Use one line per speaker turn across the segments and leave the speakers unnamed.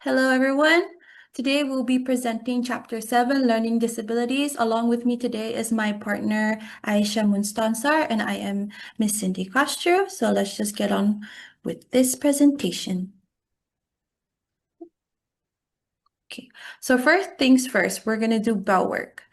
Hello, everyone. Today we'll be presenting Chapter 7, Learning Disabilities. Along with me today is my partner, Ayesha Mustansar, and I am Miss Cindy Castro. So let's just get on with this presentation. Okay, so first things first, we're going to do bell work.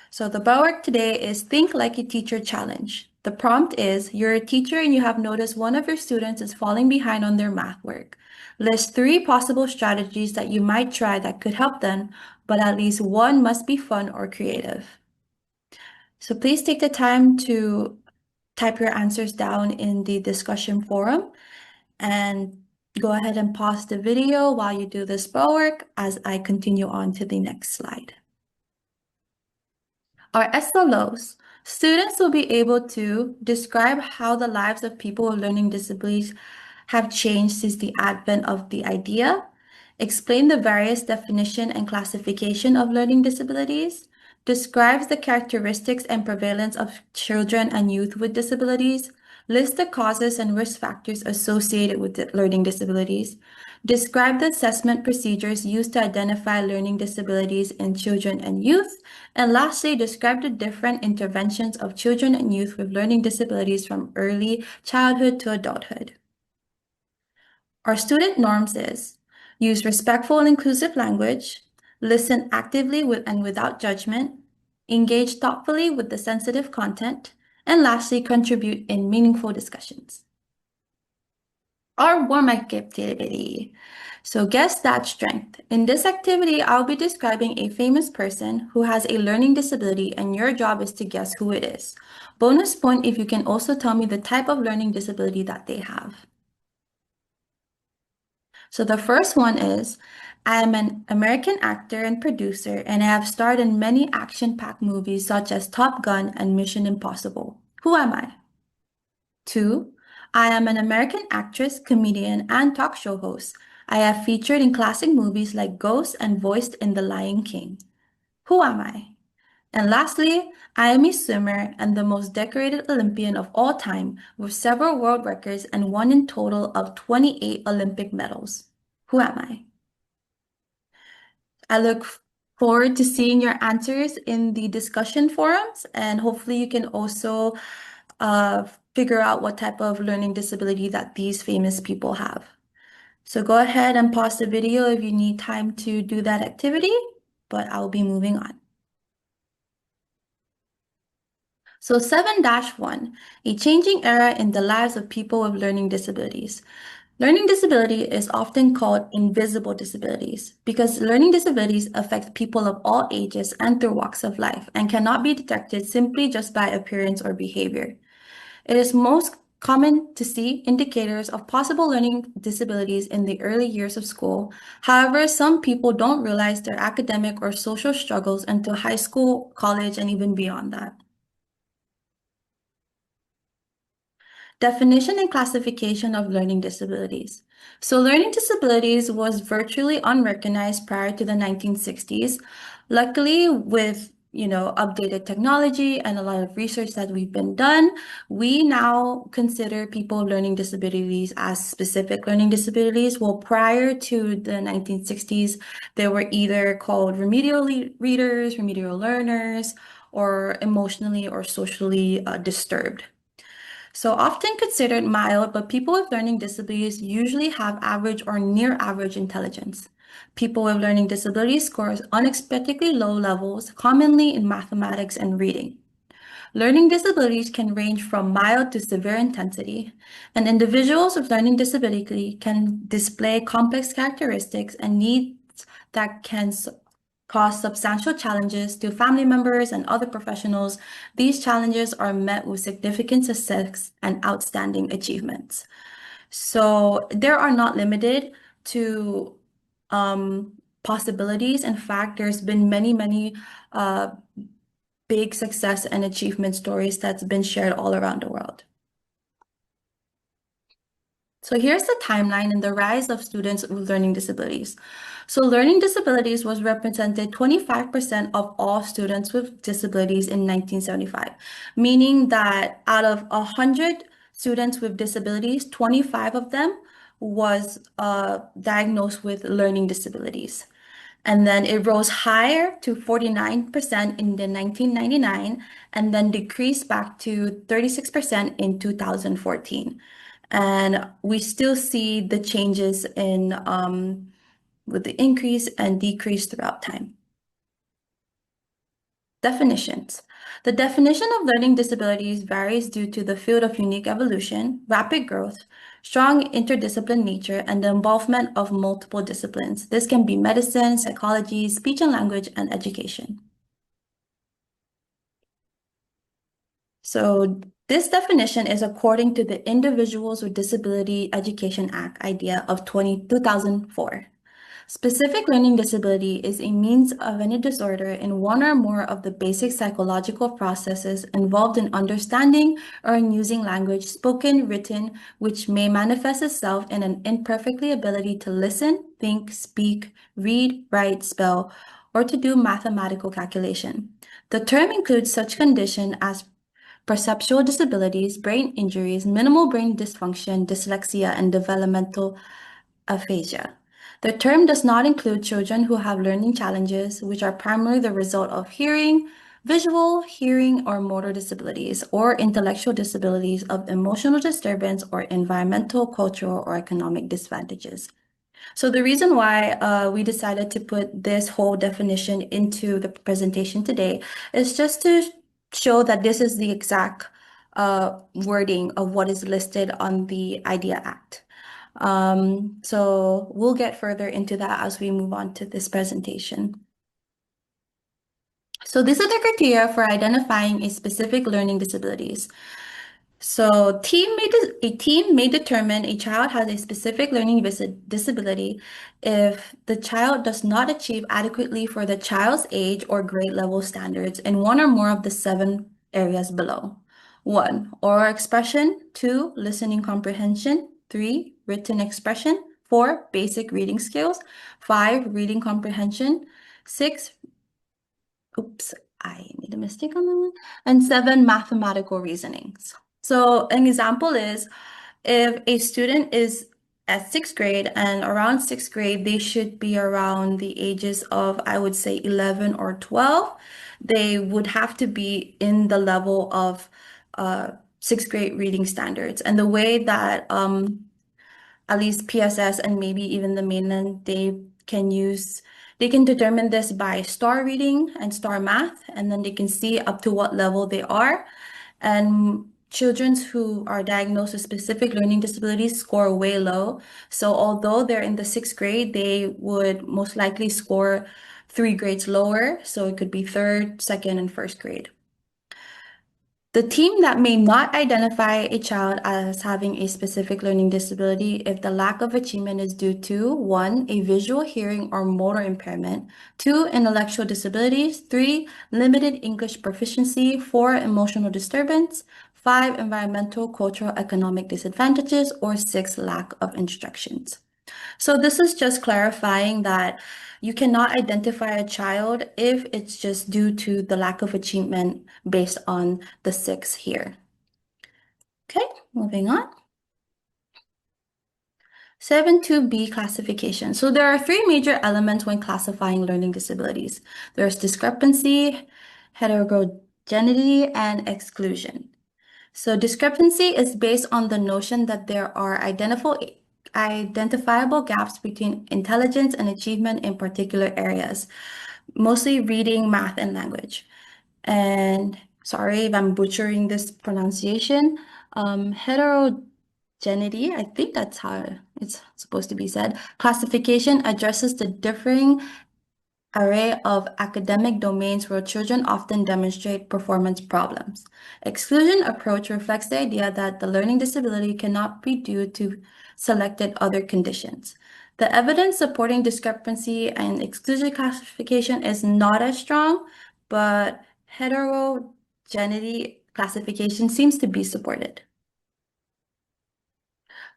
So the bell work today is Think Like a Teacher Challenge. The prompt is, you're a teacher and you have noticed one of your students is falling behind on their math work. List 3 possible strategies that you might try that could help them, but at least one must be fun or creative. So please take the time to type your answers down in the discussion forum and go ahead and pause the video while you do this bell work as I continue on to the next slide. Our SLOs. Students will be able to describe how the lives of people with learning disabilities have changed since the advent of the idea, explain the various definition and classification of learning disabilities, describes the characteristics and prevalence of children and youth with disabilities, list the causes and risk factors associated with learning disabilities, describe the assessment procedures used to identify learning disabilities in children and youth, and lastly, describe the different interventions of children and youth with learning disabilities from early childhood to adulthood. Our student norms is use respectful and inclusive language, listen actively with and without judgment, engage thoughtfully with the sensitive content, and lastly, contribute in meaningful discussions. Our warm-up activity. So guess that strength. In this activity, I'll be describing a famous person who has a learning disability, and your job is to guess who it is. Bonus point if you can also tell me the type of learning disability that they have. So the first one is, I am an American actor and producer, and I have starred in many action-packed movies such as Top Gun and Mission Impossible. Who am I? 2. I am an American actress, comedian, and talk show host. I have featured in classic movies like Ghost and voiced in The Lion King. Who am I? And lastly, I am a swimmer and the most decorated Olympian of all time, with several world records and won in total of 28 Olympic medals. Who am I? I look forward to seeing your answers in the discussion forums, and hopefully you can also figure out what type of learning disability that these famous people have. So go ahead and pause the video if you need time to do that activity, but I'll be moving on. So 7-1, a changing era in the lives of people with learning disabilities. Learning disability is often called invisible disabilities because learning disabilities affect people of all ages and through walks of life and cannot be detected simply just by appearance or behavior. It is most common to see indicators of possible learning disabilities in the early years of school. However, some people don't realize their academic or social struggles until high school, college, and even beyond that. Definition and classification of learning disabilities. So learning disabilities was virtually unrecognized prior to the 1960s. Luckily, with updated technology and a lot of research that we've been done, we now consider people with learning disabilities as specific learning disabilities. Well, prior to the 1960s, they were either called remedial readers, remedial learners, or emotionally or socially disturbed. So often considered mild, but people with learning disabilities usually have average or near average intelligence. People with learning disabilities scores unexpectedly low levels, commonly in mathematics and reading. Learning disabilities can range from mild to severe intensity, and individuals with learning disability can display complex characteristics and needs that can cause substantial challenges to family members and other professionals. These challenges are met with significant success and outstanding achievements. So there are not limited to possibilities. In fact, there's been many big success and achievement stories that's been shared all around the world. So here's the timeline and the rise of students with learning disabilities. So learning disabilities was represented 25% of all students with disabilities in 1975, meaning that out of 100 students with disabilities, 25 of them was diagnosed with learning disabilities. And then it rose higher to 49% in the 1999, and then decreased back to 36% in 2014. And we still see the changes in with the increase and decrease throughout time. Definitions. The definition of learning disabilities varies due to the field of unique evolution, rapid growth, strong interdiscipline nature, and the involvement of multiple disciplines. This can be medicine, psychology, speech and language, and education. So this definition is according to the Individuals with Disability Education Act idea of 2004. Specific learning disability is a means of any disorder in one or more of the basic psychological processes involved in understanding or in using language, spoken, written, which may manifest itself in an imperfectly ability to listen, think, speak, read, write, spell, or to do mathematical calculation. The term includes such condition as perceptual disabilities, brain injuries, minimal brain dysfunction, dyslexia, and developmental aphasia. The term does not include children who have learning challenges, which are primarily the result of hearing, visual, hearing, or motor disabilities, or intellectual disabilities of emotional disturbance or environmental, cultural, or economic disadvantages. So the reason why we decided to put this whole definition into the presentation today is just to show that this is the exact wording of what is listed on the IDEA Act. So we'll get further into that as we move on to this presentation. So these are the criteria for identifying a specific learning disabilities. So a team may determine a child has a specific learning disability if the child does not achieve adequately for the child's age or grade level standards in one or more of the 7 areas below. 1, oral expression. 2, listening comprehension. 3, written expression. 4, basic reading skills. 5, reading comprehension. 6, oops, I made a mistake on that one. And 7, mathematical reasonings. So an example is if a student is at 6th grade and around 6th grade, they should be around the ages of, I would say, 11 or 12. They would have to be in the level of 6th grade reading standards. And the way that at least PSS and maybe even the mainland, they can determine this by star reading and star math, and then they can see up to what level they are. And children who are diagnosed with specific learning disabilities score way low. So although they're in the 6th grade, they would most likely score 3 grades lower. So it could be 3rd, 2nd, and 1st grade. The team that may not identify a child as having a specific learning disability if the lack of achievement is due to 1, a visual, hearing, or motor impairment, 2, intellectual disabilities, 3, limited English proficiency, 4, emotional disturbance, 5, environmental, cultural, economic disadvantages, or 6, lack of instructions. So this is just clarifying that you cannot identify a child if it's just due to the lack of achievement based on the 6 here. Okay, moving on. 7.2b classification. So there are 3 major elements when classifying learning disabilities. There's discrepancy, heterogeneity, and exclusion. So discrepancy is based on the notion that there are identifiable gaps between intelligence and achievement in particular areas, mostly reading, math, and language. And sorry if I'm butchering this pronunciation. Heterogeneity, I think that's how it's supposed to be said. Classification addresses the differing array of academic domains where children often demonstrate performance problems. Exclusion approach reflects the idea that the learning disability cannot be due to selected other conditions. The evidence supporting discrepancy and exclusion classification is not as strong, but heterogeneity classification seems to be supported.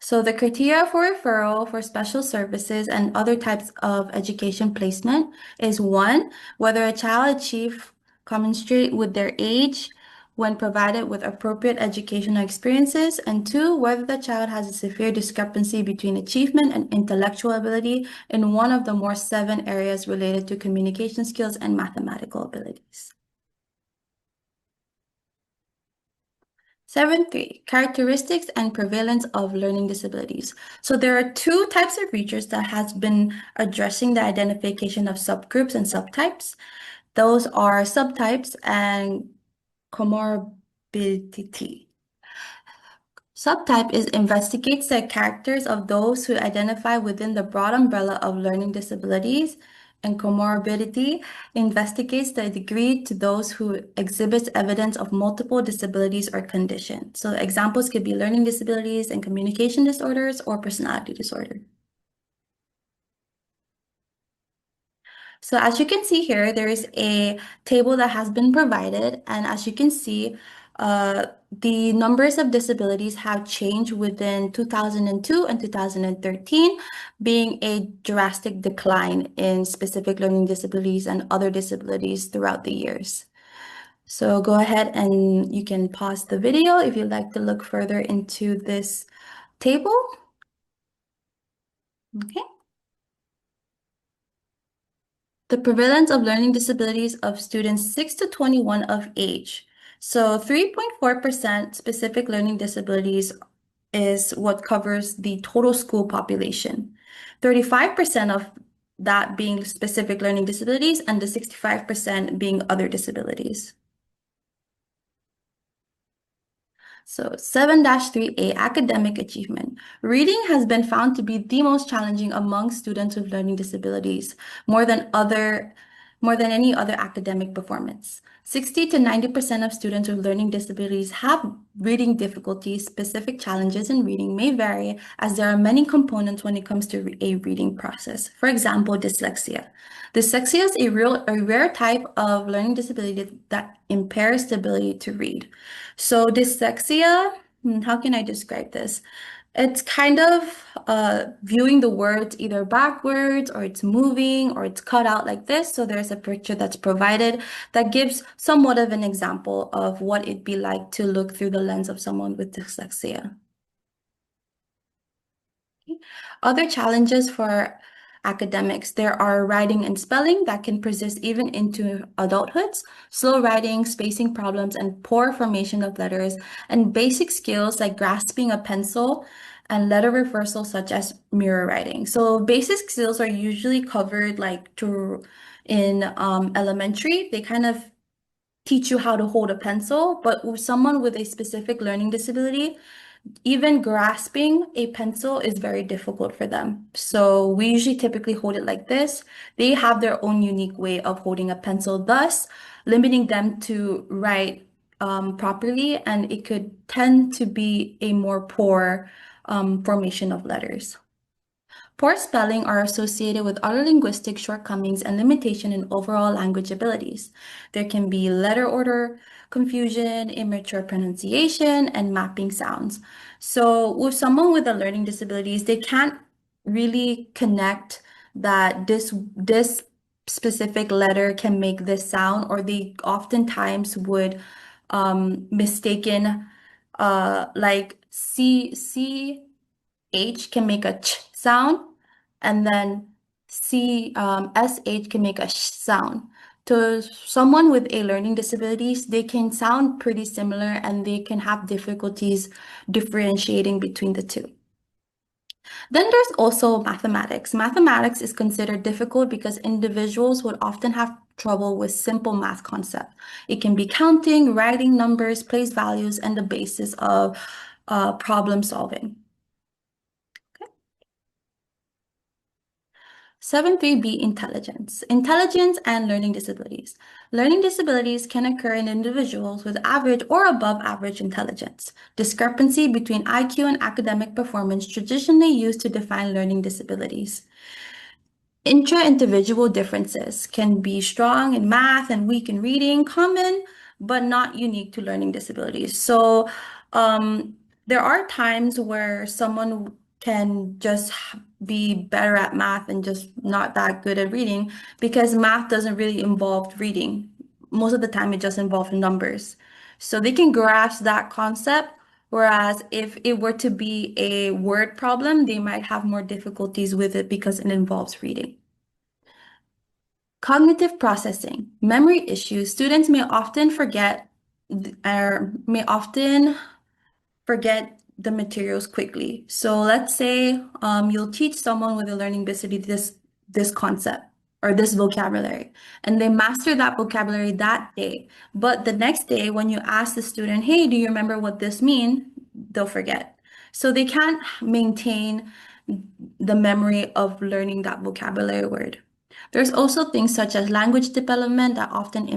So the criteria for referral for special services and other types of education placement is 1, whether a child achieve commensurate with their age when provided with appropriate educational experiences, and two, whether the child has a severe discrepancy between achievement and intellectual ability in one of the more seven areas related to communication skills and mathematical abilities. 7.3, characteristics and prevalence of learning disabilities. So there are two types of research that has been addressing the identification of subgroups and subtypes. Those are subtypes and comorbidity. Subtype is investigates the characters of those who identify within the broad umbrella of learning disabilities, and comorbidity investigates the degree to those who exhibit evidence of multiple disabilities or conditions. So examples could be learning disabilities and communication disorders or personality disorder. So as you can see here, there is a table that has been provided, and as you can see, the numbers of disabilities have changed within 2002 and 2013, being a drastic decline in specific learning disabilities and other disabilities throughout the years. So go ahead and you can pause the video if you'd like to look further into this table. Okay. The prevalence of learning disabilities of students 6 to 21 of age. So 3.4% specific learning disabilities is what covers the total school population. 35% of that being specific learning disabilities and the 65% being other disabilities. So 7-3A, academic achievement. Reading has been found to be the most challenging among students with learning disabilities, more than any other academic performance. 60 to 90% of students with learning disabilities have reading difficulties. Specific challenges in reading may vary as there are many components when it comes to a reading process. For example, dyslexia. Dyslexia is a rare type of learning disability that impairs the ability to read. So dyslexia, how can I describe this? It's kind of viewing the words either backwards or it's moving or it's cut out like this. So there's a picture that's provided that gives somewhat of an example of what it'd be like to look through the lens of someone with dyslexia. Other challenges for academics, there are writing and spelling that can persist even into adulthoods, slow writing, spacing problems, and poor formation of letters, and basic skills like grasping a pencil and letter reversal such as mirror writing. So basic skills are usually covered like in elementary. They kind of teach you how to hold a pencil, but with someone with a specific learning disability, even grasping a pencil is very difficult for them. So we usually typically hold it like this. They have their own unique way of holding a pencil, thus limiting them to write properly, and it could tend to be a more poor formation of letters. Poor spelling are associated with other linguistic shortcomings and limitation in overall language abilities. There can be letter order confusion, immature pronunciation, and mapping sounds. So with someone with a learning disabilities, they can't really connect that this specific letter can make this sound, or they oftentimes would mistaken like H can make a ch sound, and then SH can make a sh sound. To someone with a learning disabilities, they can sound pretty similar and they can have difficulties differentiating between the two. Then there's also mathematics. Mathematics is considered difficult because individuals would often have trouble with simple math concepts. It can be counting, writing numbers, place values, and the basis of problem solving. 7.3b, intelligence. Intelligence and learning disabilities. Learning disabilities can occur in individuals with average or above average intelligence. Discrepancy between IQ and academic performance traditionally used to define learning disabilities. Intra-individual differences can be strong in math and weak in reading, common but not unique to learning disabilities. So there are times where someone can just be better at math and just not that good at reading because math doesn't really involve reading. Most of the time it just involves numbers. So they can grasp that concept, whereas if it were to be a word problem, they might have more difficulties with it because it involves reading. Cognitive processing, memory issues. Students may often forget or may often forget the materials quickly. So let's say you'll teach someone with a learning disability this concept or this vocabulary, and they master that vocabulary that day. But the next day, when you ask the student, "Hey, do you remember what this means?" they'll forget. So they can't maintain the memory of learning that vocabulary word. There's also things such as language development that often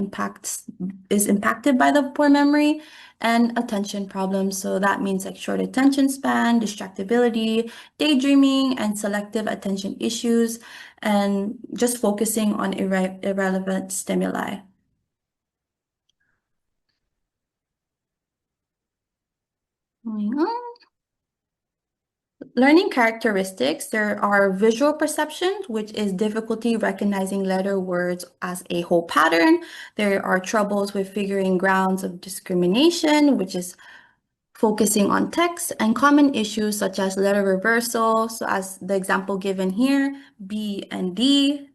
is impacted by the poor memory and attention problems. So that means like short attention span, distractibility, daydreaming, and selective attention issues, and just focusing on irrelevant stimuli. Moving on. Learning characteristics, there are visual perception, which is difficulty recognizing letter words as a whole pattern. There are troubles with figuring grounds of discrimination, which is focusing on text, and common issues such as letter reversal. So as the example given here, B and D,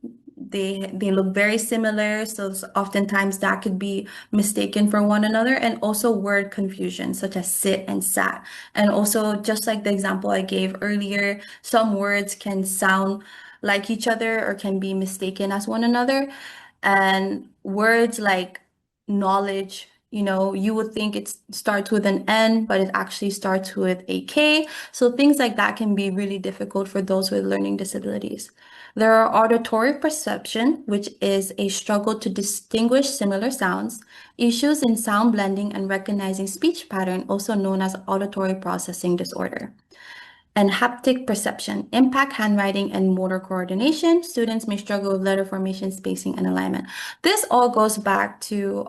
they look very similar. So oftentimes that could be mistaken for one another, and also word confusion such as sit and sat. And also just like the example I gave earlier, some words can sound like each other or can be mistaken as one another. And words like knowledge, you would think it starts with an N, but it actually starts with a K. So things like that can be really difficult for those with learning disabilities. There are auditory perception, which is a struggle to distinguish similar sounds, issues in sound blending and recognizing speech pattern, also known as auditory processing disorder. And haptic perception, impact handwriting and motor coordination. Students may struggle with letter formation, spacing, and alignment. This all goes back to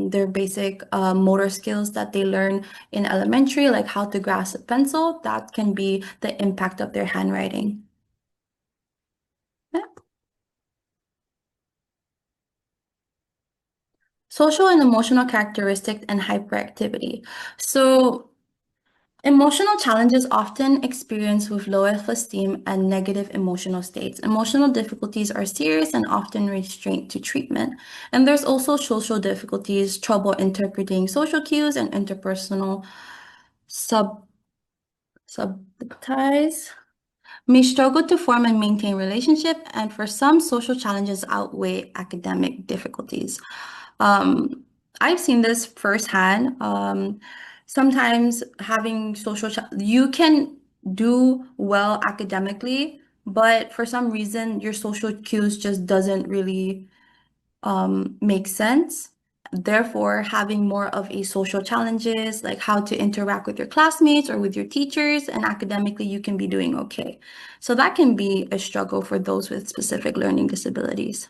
their basic motor skills that they learn in elementary, like how to grasp a pencil. That can be the impact of their handwriting. Yeah. Social and emotional characteristics and hyperactivity. So emotional challenges often experienced with low self-esteem and negative emotional states. Emotional difficulties are serious and often restraint to treatment. And there's also social difficulties, trouble interpreting social cues, and interpersonal sub subties may struggle to form and maintain relationship, and for some, social challenges outweigh academic difficulties. Um, I've seen this firsthand. Sometimes having you can do well academically, but for some reason your social cues just doesn't really make sense. Therefore, having more of a social challenges, like how to interact with your classmates or with your teachers, and academically, you can be doing okay. So that can be a struggle for those with specific learning disabilities.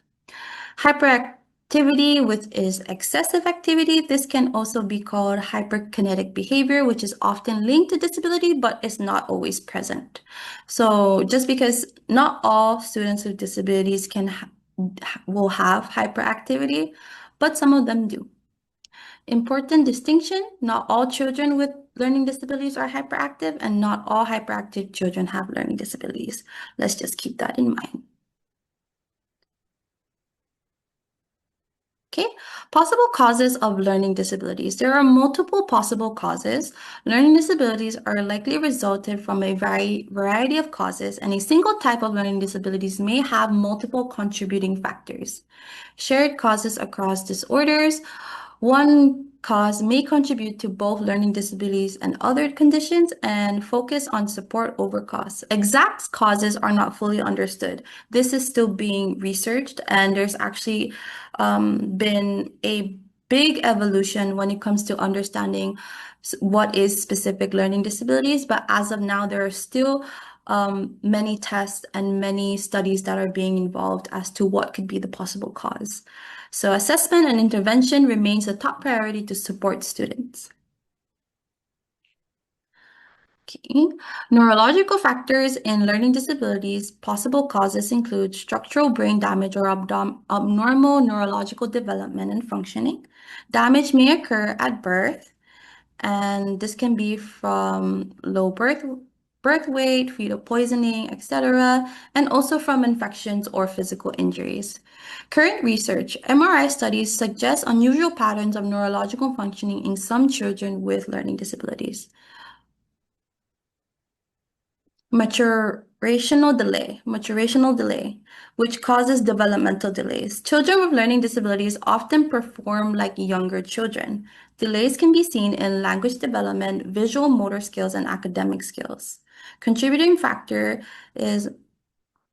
Hyperactivity, which is excessive activity. This can also be called hyperkinetic behavior, which is often linked to disability, but is not always present. So just because not all students with disabilities will have hyperactivity, but some of them do. Important distinction, not all children with learning disabilities are hyperactive, and not all hyperactive children have learning disabilities. Let's just keep that in mind. Okay, possible causes of learning disabilities. There are multiple possible causes. Learning disabilities are likely resulted from a variety of causes, and a single type of learning disabilities may have multiple contributing factors. Shared causes across disorders. One cause may contribute to both learning disabilities and other conditions and focus on support over cause. Exact causes are not fully understood. This is still being researched, and there's actually been a big evolution when it comes to understanding what is specific learning disabilities. But as of now, there are still many tests and many studies that are being involved as to what could be the possible cause. So assessment and intervention remains a top priority to support students. Okay. Neurological factors in learning disabilities. Possible causes include structural brain damage or abnormal neurological development and functioning. Damage may occur at birth, and this can be from low birth weight, fetal poisoning, etc., and also from infections or physical injuries. Current research, MRI studies suggest unusual patterns of neurological functioning in some children with learning disabilities. Maturational delay, which causes developmental delays. Children with learning disabilities often perform like younger children. Delays can be seen in language development, visual motor skills, and academic skills. Contributing factor is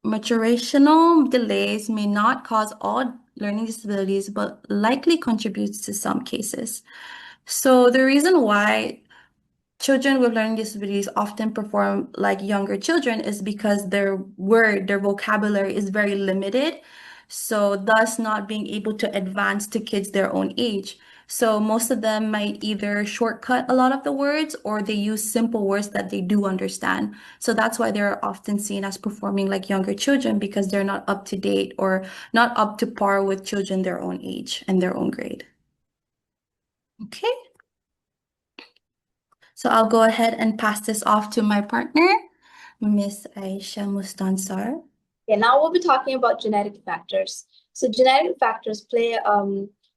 maturational delays may not cause all learning disabilities, but likely contributes to some cases. So the reason why children with learning disabilities often perform like younger children is because their vocabulary is very limited, so thus not being able to advance to kids their own age. So most of them might either shortcut a lot of the words or they use simple words that they do understand. So that's why they're often seen as performing like younger children because they're not up to date or not up to par with children their own age and their own grade. Okay. So I'll go ahead and pass this off to my partner, Miss Ayesha Mustansar.
Yeah, now we'll be talking about genetic factors. So genetic factors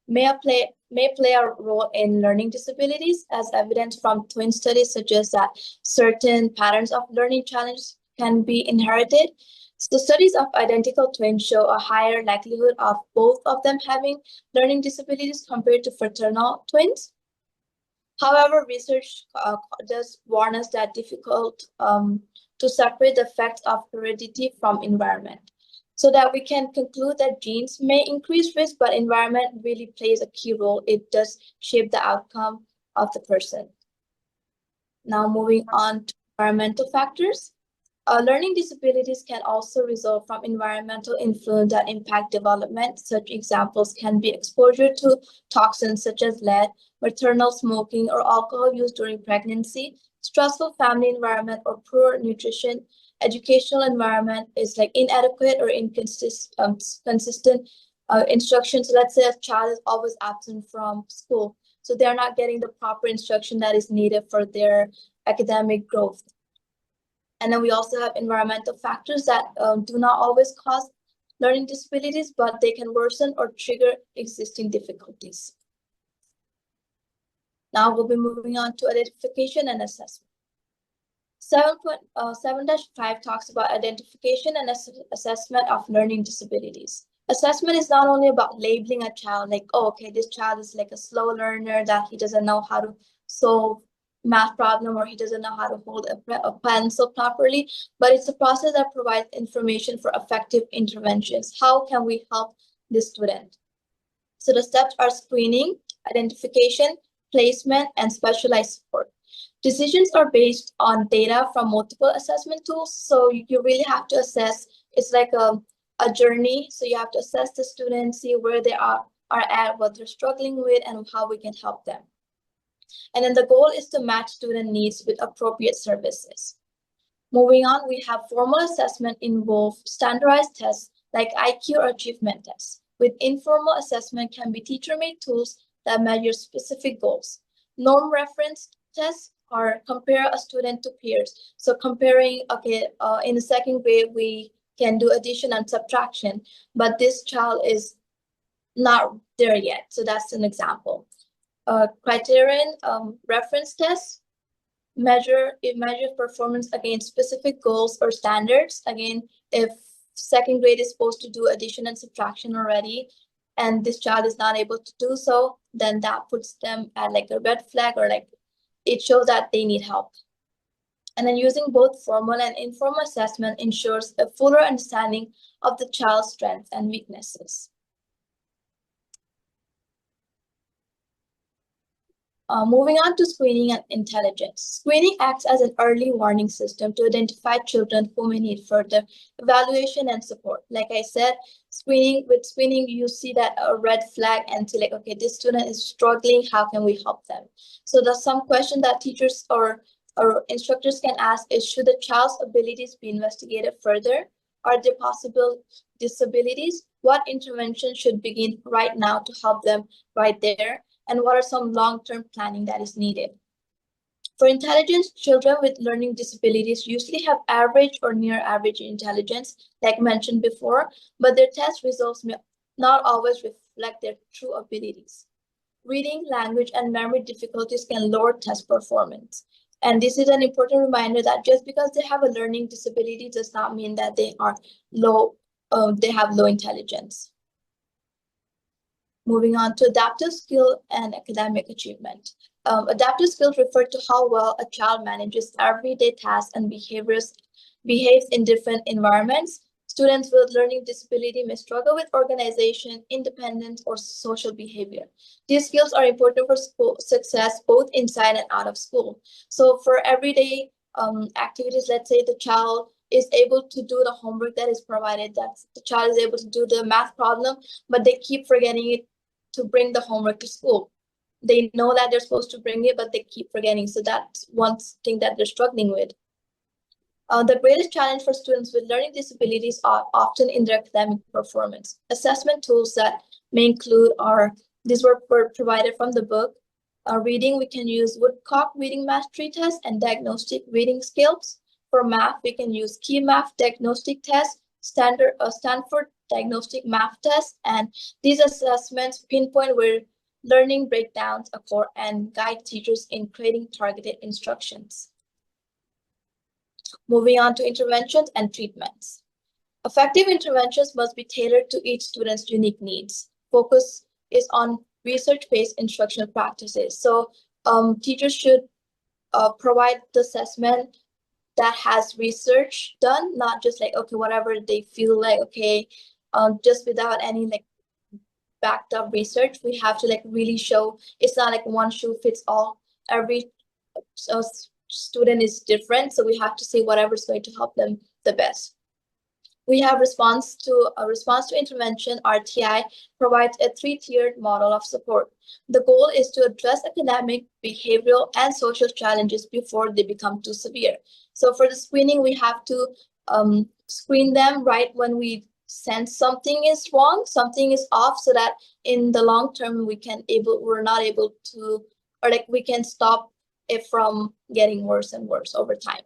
may play a role in learning disabilities, as evidence from twin studies suggests that certain patterns of learning challenges can be inherited. So studies of identical twins show a higher likelihood of both of them having learning disabilities compared to fraternal twins. However, research does warn us that difficult to separate the effects of heredity from environment, so that we can conclude that genes may increase risk, but environment really plays a key role. It does shape the outcome of the person. Now moving on to environmental factors. Learning disabilities can also result from environmental influence that impact development. Such examples can be exposure to toxins such as lead, maternal smoking, or alcohol use during pregnancy, stressful family environment, or poor nutrition. Educational environment is like inadequate or consistent instruction. So let's say a child is always absent from school, so they're not getting the proper instruction that is needed for their academic growth. And then we also have environmental factors that do not always cause learning disabilities, but they can worsen or trigger existing difficulties. Now we'll be moving on to identification and assessment. 7.7-5 talks about identification and assessment of learning disabilities. Assessment is not only about labeling a child, like, oh, okay, this child is like a slow learner, that he doesn't know how to solve math problem, or he doesn't know how to hold a pencil properly, but it's a process that provides information for effective interventions. How can we help this student? So the steps are screening, identification, placement, and specialized support. Decisions are based on data from multiple assessment tools, so you really have to assess. It's like a journey, so you have to assess the student, see where they are at, what they're struggling with, and how we can help them. And then the goal is to match student needs with appropriate services. Moving on, we have formal assessment involve standardized tests like IQ or achievement tests. With informal assessment can be teacher-made tools that measure specific goals. Norm reference tests are compare a student to peers. So comparing, okay, in the second grade, we can do addition and subtraction, but this child is not there yet. So that's an example. Criterion reference tests measures performance against specific goals or standards. Again, if second grade is supposed to do addition and subtraction already, and this child is not able to do so, then that puts them at like a red flag, or like it shows that they need help. And then using both formal and informal assessment ensures a fuller understanding of the child's strengths and weaknesses. Moving on to screening and intelligence. Screening acts as an early warning system to identify children who may need further evaluation and support. Like I said, with screening, you see that a red flag and see like, okay, this student is struggling, how can we help them? So there's some questions that teachers or or instructors can ask is, should the child's abilities be investigated further? Are there possible disabilities? What intervention should begin right now to help them right there? And what are some long-term planning that is needed? For intelligence, children with learning disabilities usually have average or near average intelligence, like mentioned before, but their test results may not always reflect their true abilities. Reading, language, and memory difficulties can lower test performance. And this is an important reminder that just because they have a learning disability does not mean that they are they have low intelligence. Moving on to adaptive skill and academic achievement. Adaptive skills refer to how well a child manages everyday tasks and behaves in different environments. Students with learning disability may struggle with organization, independence, or social behavior. These skills are important for school success both inside and out of school. So for everyday activities, let's say the child is able to do the homework that is provided, that the child is able to do the math problem, but they keep forgetting it to bring the homework to school. They know that they're supposed to bring it, but they keep forgetting. So that's one thing that they're struggling with. The greatest challenge for students with learning disabilities are often in their academic performance. Assessment tools that may include these were provided from the book. Reading, we can use Woodcock reading mastery test and diagnostic reading skills. For math, we can use Key Math diagnostic test, Stanford diagnostic math test, and these assessments pinpoint where learning breakdowns occur and guide teachers in creating targeted instructions. Moving on to interventions and treatments. Effective interventions must be tailored to each student's unique needs. Focus is on research-based instructional practices. So teachers should provide the assessment that has research done, not just like, okay, whatever they feel like, okay, just without any like backed up research. We have to like really show it's not like one shoe fits all. Every student is different, so we have to see whatever's going to help them the best. We have response to intervention. RTI provides a three-tiered model of support. The goal is to address academic, behavioral, and social challenges before they become too severe. So for the screening, we have to screen them right when we sense something is wrong, something is off, so that in the long term we're not able to, or like we can stop it from getting worse and worse over time.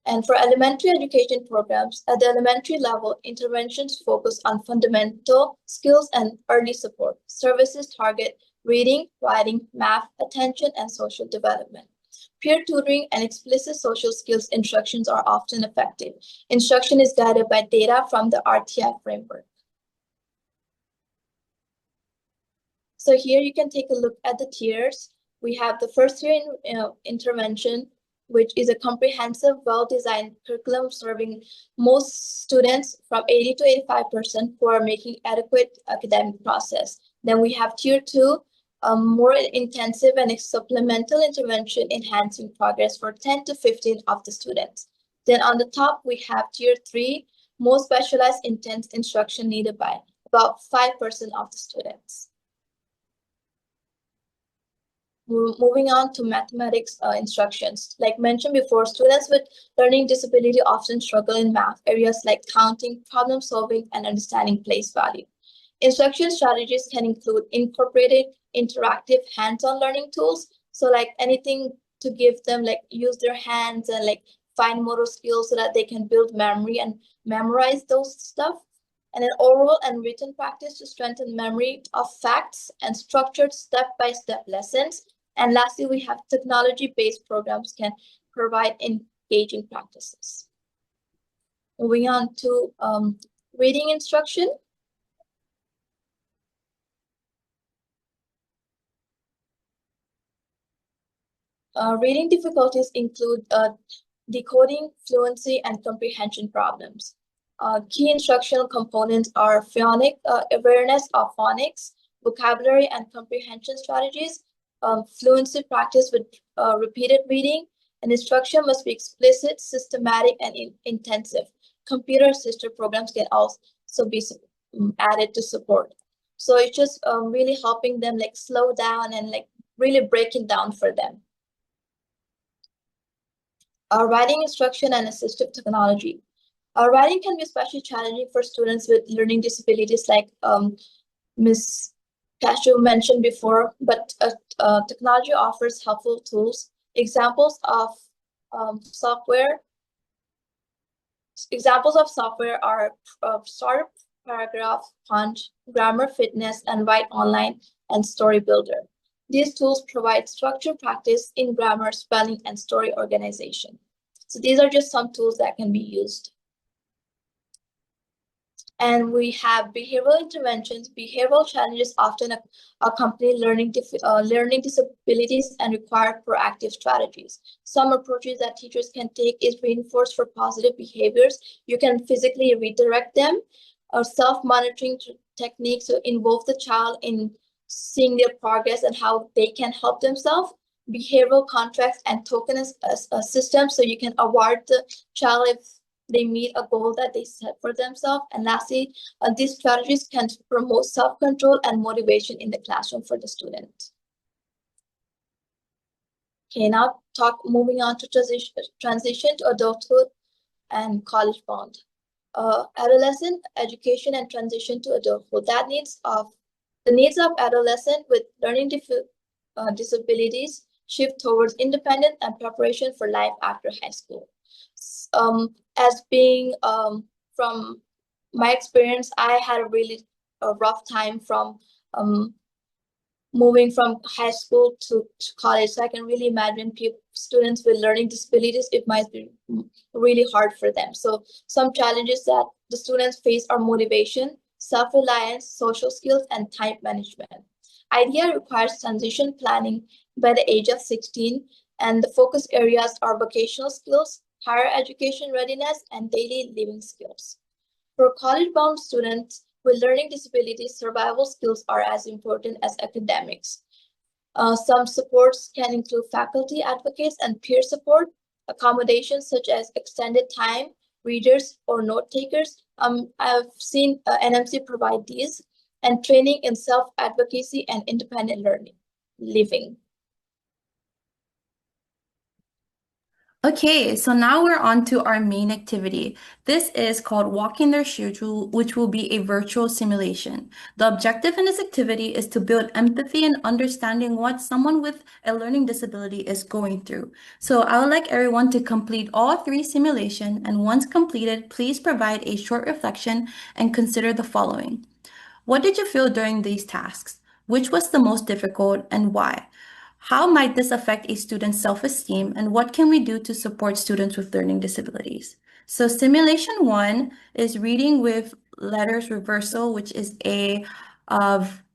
And for elementary education programs, at the elementary level, interventions focus on fundamental skills and early support. Services target reading, writing, math, attention, and social development. Peer tutoring and explicit social skills instructions are often effective. Instruction is guided by data from the RTI framework. So here you can take a look at the tiers. We have the first tier intervention, which is a comprehensive, well-designed curriculum serving most students from 80 to 85% who are making adequate academic process. Then we have tier 2, more intensive and supplemental intervention enhancing progress for 10 to 15 of the students. Then on the top, we have tier 3, more specialized intense instruction needed by about 5% of the students. Moving on to mathematics instructions. Like mentioned before, students with learning disability often struggle in math areas like counting, problem solving, and understanding place value. Instruction strategies can include incorporated interactive hands-on learning tools. So like anything to give them like use their hands and like fine motor skills so that they can build memory and memorize those stuff. And an oral and written practice to strengthen memory of facts and structured step-by-step lessons. And lastly, we have technology-based programs can provide engaging practices. Moving on to reading instruction. Reading difficulties include decoding, fluency, and comprehension problems. Key instructional components are phonic awareness of phonics, vocabulary and comprehension strategies, fluency practice with repeated reading, and instruction must be explicit, systematic, and intensive. Computer-assisted programs can also be added to support. So it's just really helping them like slow down and like really breaking down for them. Writing instruction and assistive technology. Writing can be especially challenging for students with learning disabilities, like Ms. Castro mentioned before, but technology offers helpful tools. Um, software Examples of software are Start Paragraph, Punch, Grammar Fitness, and Write Online and Story Builder. These tools provide structured practice in grammar, spelling, and story organization. So these are just some tools that can be used. And we have behavioral interventions. Behavioral challenges often accompany learning disabilities and require proactive strategies. Some approaches that teachers can take is reinforce for positive behaviors. You can physically redirect them. Self-monitoring techniques to involve the child in seeing their progress and how they can help themselves. Behavioral contracts and token systems, so you can award the child if they meet a goal that they set for themselves. And lastly, these strategies can promote self-control and motivation in the classroom for the student. Okay, now moving on to transition to adulthood and college bound. Adolescent education and transition to adulthood. The needs of adolescent with learning disabilities shift towards independent and preparation for life after high school. As being from my experience, I had a really rough time from moving from high school to college. So I can really imagine students with learning disabilities, it might be really hard for them. So some challenges that the students face are motivation, self-reliance, social skills, and time management. IDEA requires transition planning by the age of 16, and the focus areas are vocational skills, higher education readiness, and daily living skills. For college-bound students with learning disabilities, survival skills are as important as academics. Some supports can include faculty advocates and peer support, accommodations such as extended time, readers, or note takers. I've seen NMC provide these, and training in self-advocacy and independent living.
Okay, so now we're on to our main activity. This is called Walking Their Shoes, which will be a virtual simulation. The objective in this activity is to build empathy and understanding what someone with a learning disability is going through. So I would like everyone to complete all three simulations, and once completed, please provide a short reflection and consider the following. What did you feel during these tasks? Which was the most difficult and why? How might this affect a student's self-esteem, and what can we do to support students with learning disabilities? So simulation one is reading with letters reversal, which is a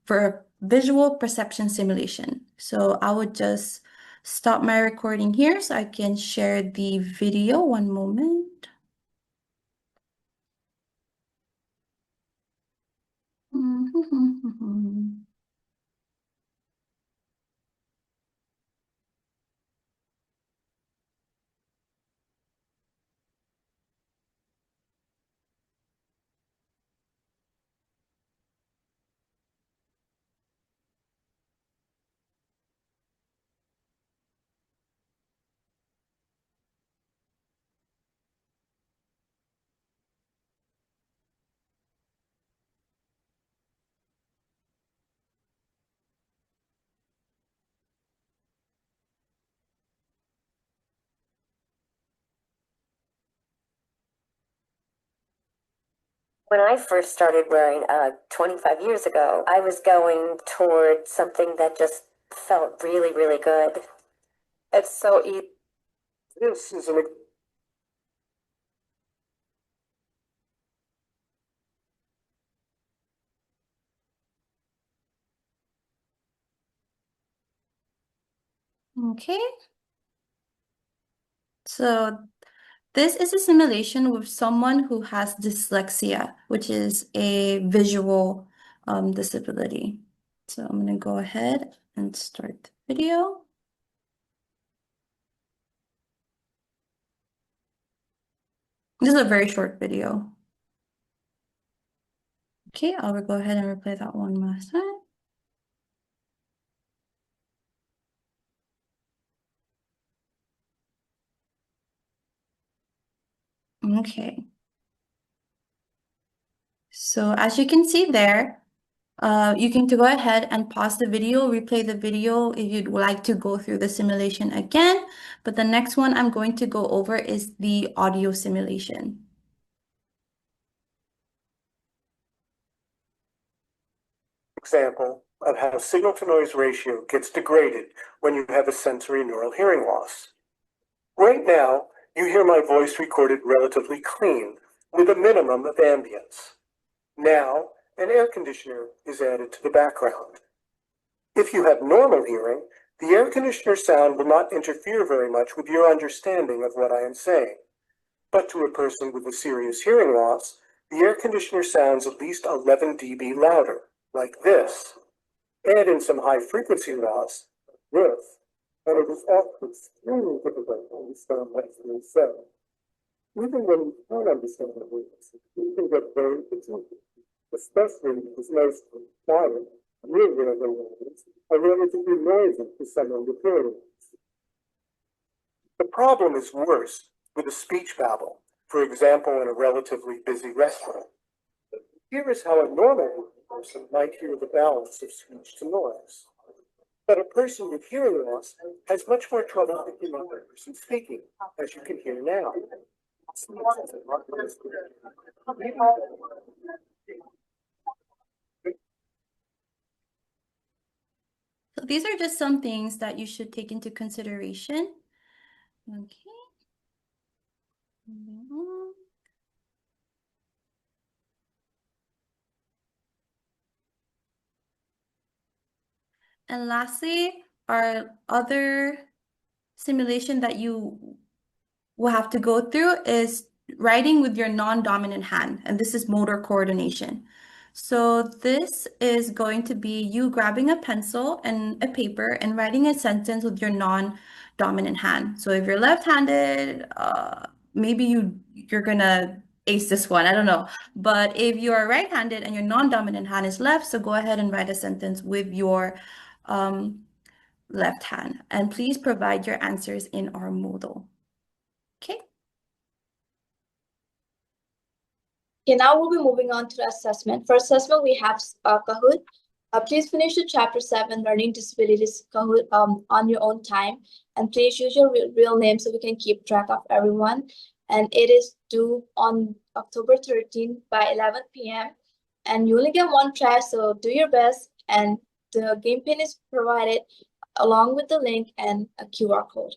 for visual perception simulation. So I would just stop my recording here so I can share the video. One moment.
When I first started wearing 25 years ago, I was going toward something that just felt really, really good. It's so easy. This is an
Okay, so this is a simulation with someone who has dyslexia, which is a visual disability. So I'm going to go ahead and start the video. This is a very short video. Okay, I'll go ahead and replay that one last time. Okay. So as you can see there, you can go ahead and pause the video, replay the video if you'd like to go through the simulation again. But the next one I'm going to go over is the audio simulation.
Example of how signal-to-noise ratio gets degraded when you have a sensory neural hearing loss. Right now, you hear my voice recorded relatively clean, with a minimum of ambience. Now, an air conditioner is added to the background. If you have normal hearing, the air conditioner sound will not interfere very much with your understanding of what I am saying. But to a person with a serious hearing loss, the air conditioner sounds at least 11 dB louder, like this. Add in some high frequency loss, this, and it is often extremely difficult to understand what's being said. Even when you can't understand the words, you can get very fatigued, especially if it's mostly quiet, really words are relatively noisy to someone with hearing aids. The problem is worse with a speech babble, for example, in a relatively busy restaurant. Here is how a normal person might hear the balance of speech to noise. But a person with hearing loss has much more trouble picking up a person speaking, as you can hear now.
So these are just some things that you should take into consideration. Okay. Moving on. And lastly, our other simulation that you will have to go through is writing with your non-dominant hand, and this is motor coordination. So this is going to be you grabbing a pencil and a paper and writing a sentence with your non-dominant hand. So if you're left-handed, maybe you're gonna ace this one, I don't know. But if you are right-handed and your non-dominant hand is left, so go ahead and write a sentence with your left hand. And please provide your answers in our Moodle. Okay.
Okay, now we'll be moving on to the assessment. For assessment, we have Kahoot. Please finish the Chapter 7 Learning Disabilities Kahoot on your own time. And please use your real name so we can keep track of everyone. And it is due on October 13th by 11 p.m. And you only get one try, so do your best. And the game pin is provided along with the link and a QR code.